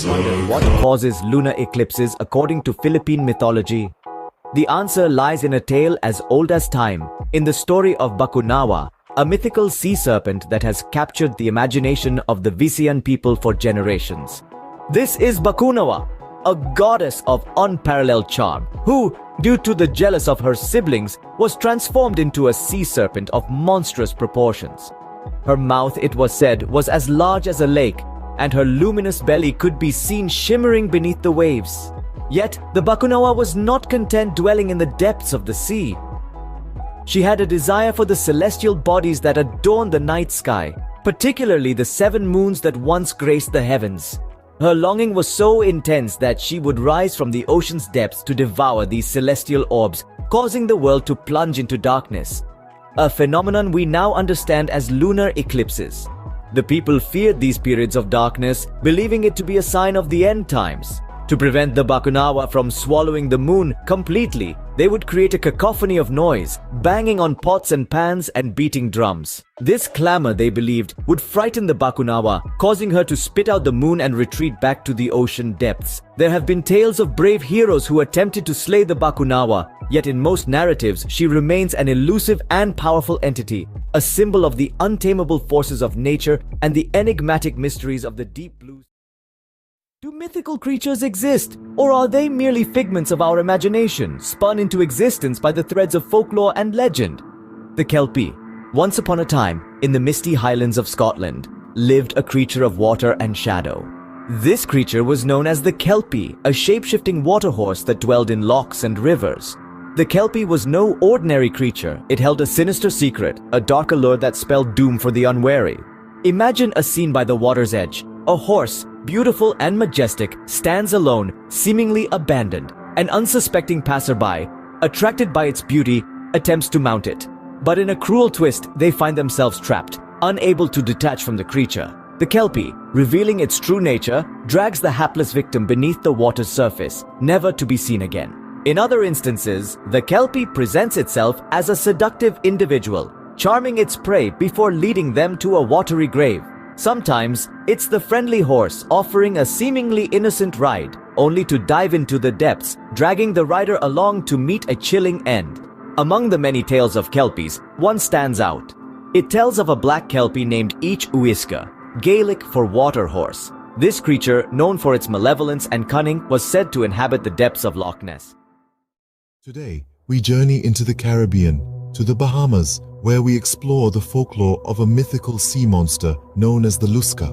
What causes lunar eclipses according to Philippine mythology? The answer lies in a tale as old as time, in the story of Bakunawa, a mythical sea serpent that has captured the imagination of the Visayan people for generations. This is Bakunawa, a goddess of unparalleled charm, who, due to the jealous of her siblings, was transformed into a sea serpent of monstrous proportions. Her mouth, it was said, was as large as a lake, and her luminous belly could be seen shimmering beneath the waves. Yet, the Bakunawa was not content dwelling in the depths of the sea. She had a desire for the celestial bodies that adorn the night sky, particularly the 7 moons that once graced the heavens. Her longing was so intense that she would rise from the ocean's depths to devour these celestial orbs, causing the world to plunge into darkness. A phenomenon we now understand as lunar eclipses. The people feared these periods of darkness, believing it to be a sign of the end times. To prevent the Bakunawa from swallowing the moon completely, they would create a cacophony of noise, banging on pots and pans and beating drums. This clamor, they believed, would frighten the Bakunawa, causing her to spit out the moon and retreat back to the ocean depths. There have been tales of brave heroes who attempted to slay the Bakunawa, yet in most narratives, she remains an elusive and powerful entity, a symbol of the untamable forces of nature and the enigmatic mysteries of the deep blue. Do mythical creatures exist, or are they merely figments of our imagination, spun into existence by the threads of folklore and legend? The Kelpi. Once upon a time, in the misty highlands of Scotland, lived a creature of water and shadow. This creature was known as the Kelpi, a shape-shifting water horse that dwelled in lochs and rivers. The Kelpi was no ordinary creature. It held a sinister secret, a dark allure that spelled doom for the unwary. Imagine a scene by the water's edge. A horse, beautiful and majestic, stands alone, seemingly abandoned. An unsuspecting passerby, attracted by its beauty, attempts to mount it. But in a cruel twist, they find themselves trapped, unable to detach from the creature. The Kelpi, revealing its true nature, drags the hapless victim beneath the water's surface, never to be seen again. In other instances, the Kelpi presents itself as a seductive individual, charming its prey before leading them to a watery grave. Sometimes, it's the friendly horse offering a seemingly innocent ride, only to dive into the depths, dragging the rider along to meet a chilling end. Among the many tales of Kelpies, one stands out. It tells of a black Kelpie named Ich Uiska, Gaelic for water horse. This creature, known for its malevolence and cunning, was said to inhabit the depths of Loch Ness. Today, we journey into the Caribbean, to the Bahamas, where we explore the folklore of a mythical sea monster known as the Lusa.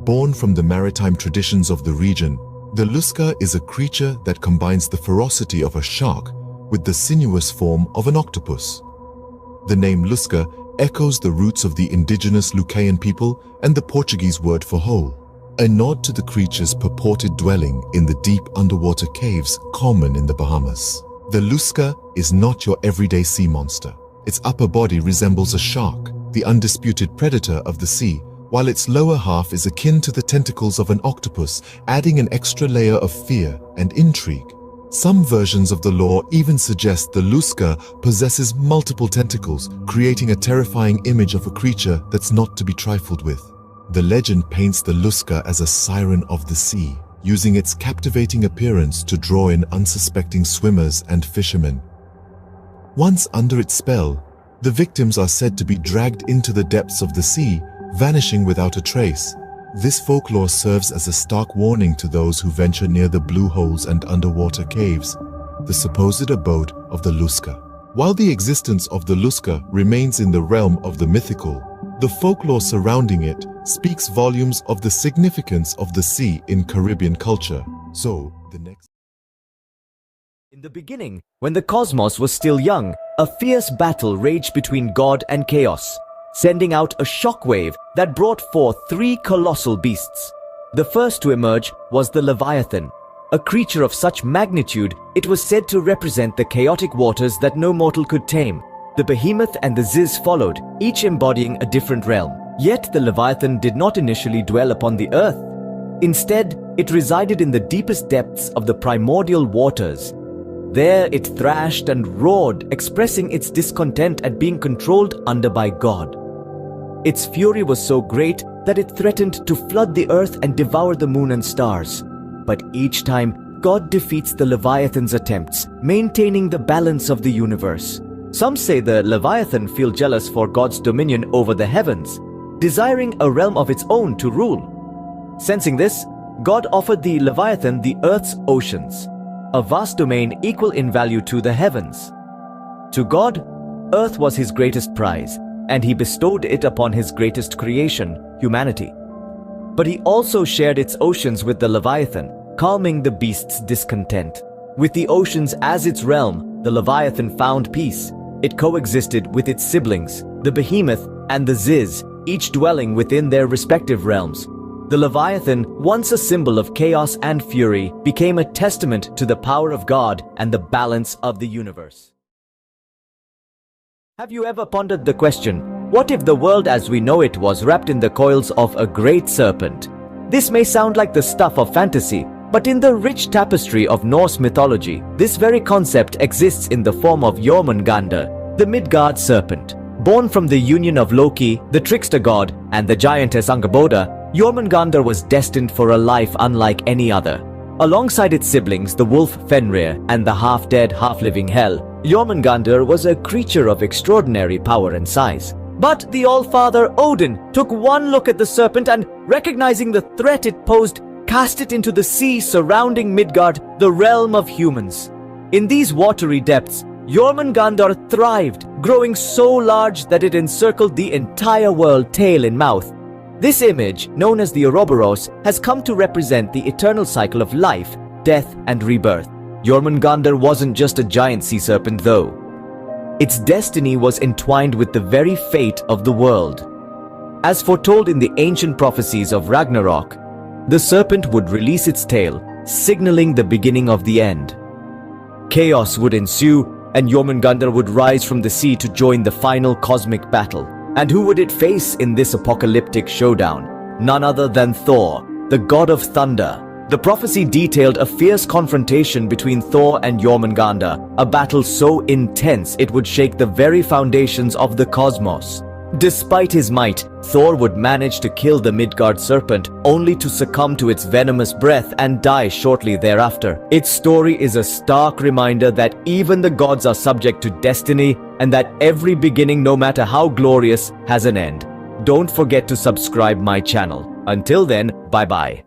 Born from the maritime traditions of the region, the Lusa is a creature that combines the ferocity of a shark with the sinuous form of an octopus. The name Lusa echoes the roots of the indigenous Lucayan people and the Portuguese word for hole, a nod to the creature's purported dwelling in the deep underwater caves common in the Bahamas. The Lusa is not your everyday sea monster. Its upper body resembles a shark, the undisputed predator of the sea, while its lower half is akin to the tentacles of an octopus, adding an extra layer of fear and intrigue. Some versions of the lore even suggest the Lusa possesses multiple tentacles, creating a terrifying image of a creature that's not to be trifled with. The legend paints the Lusa as a siren of the sea, using its captivating appearance to draw in unsuspecting swimmers and fishermen. Once under its spell, the victims are said to be dragged into the depths of the sea, vanishing without a trace. This folklore serves as a stark warning to those who venture near the blue holes and underwater caves, the supposed abode of the Lusa. While the existence of the Lusa remains in the realm of the mythical, the folklore surrounding it speaks volumes of the significance of the sea in Caribbean culture. In the beginning, when the cosmos was still young, a fierce battle raged between God and chaos, sending out a shockwave that brought forth 3 colossal beasts. The first to emerge was the Leviathan, a creature of such magnitude it was said to represent the chaotic waters that no mortal could tame. The behemoth and the Ziz followed, each embodying a different realm. Yet the Leviathan did not initially dwell upon the earth. Instead, it resided in the deepest depths of the primordial waters. There it thrashed and roared, expressing its discontent at being controlled under by God. Its fury was so great that it threatened to flood the earth and devour the moon and stars. But each time, God defeats the Leviathan's attempts, maintaining the balance of the universe. Some say the Leviathan feel jealous for God's dominion over the heavens, desiring a realm of its own to rule. Sensing this, God offered the Leviathan the earth's oceans, a vast domain equal in value to the heavens. To God, earth was his greatest prize, and he bestowed it upon his greatest creation, humanity. But he also shared its oceans with the Leviathan, calming the beast's discontent. With the oceans as its realm, the Leviathan found peace. It coexisted with its siblings, the behemoth and the ziz, each dwelling within their respective realms. The Leviathan, once a symbol of chaos and fury, became a testament to the power of God and the balance of the universe. Have you ever pondered the question, what if the world as we know it was wrapped in the coils of a great serpent? This may sound like the stuff of fantasy, but in the rich tapestry of Norse mythology, this very concept exists in the form of Jormungandr, the Midgard serpent. Born from the union of Loki, the trickster god, and the giantess Angerboda, Jormungandr was destined for a life unlike any other. Alongside its siblings, the wolf Fenrir and the half-dead, half-living Hel, Jormungandr was a creature of extraordinary power and size. But the All-Father Odin took one look at the serpent and, recognizing the threat it posed, cast it into the sea surrounding Midgard, the realm of humans. In these watery depths, Jormungandr thrived, growing so large that it encircled the entire world tail in mouth. This image, known as the Ouroboros, has come to represent the eternal cycle of life, death, and rebirth. Jormungandr wasn't just a giant sea serpent though. Its destiny was entwined with the very fate of the world. As foretold in the ancient prophecies of Ragnarok, the serpent would release its tail, signaling the beginning of the end. Chaos would ensue, and Jormungandr would rise from the sea to join the final cosmic battle. And who would it face in this apocalyptic showdown? None other than Thor, the god of thunder. The prophecy detailed a fierce confrontation between Thor and Jormungandr, a battle so intense it would shake the very foundations of the cosmos. Despite his might, Thor would manage to kill the Midgard serpent, only to succumb to its venomous breath and die shortly thereafter. Its story is a stark reminder that even the gods are subject to destiny, and that every beginning, no matter how glorious, has an end. Don't forget to subscribe my channel. Until then, bye-bye.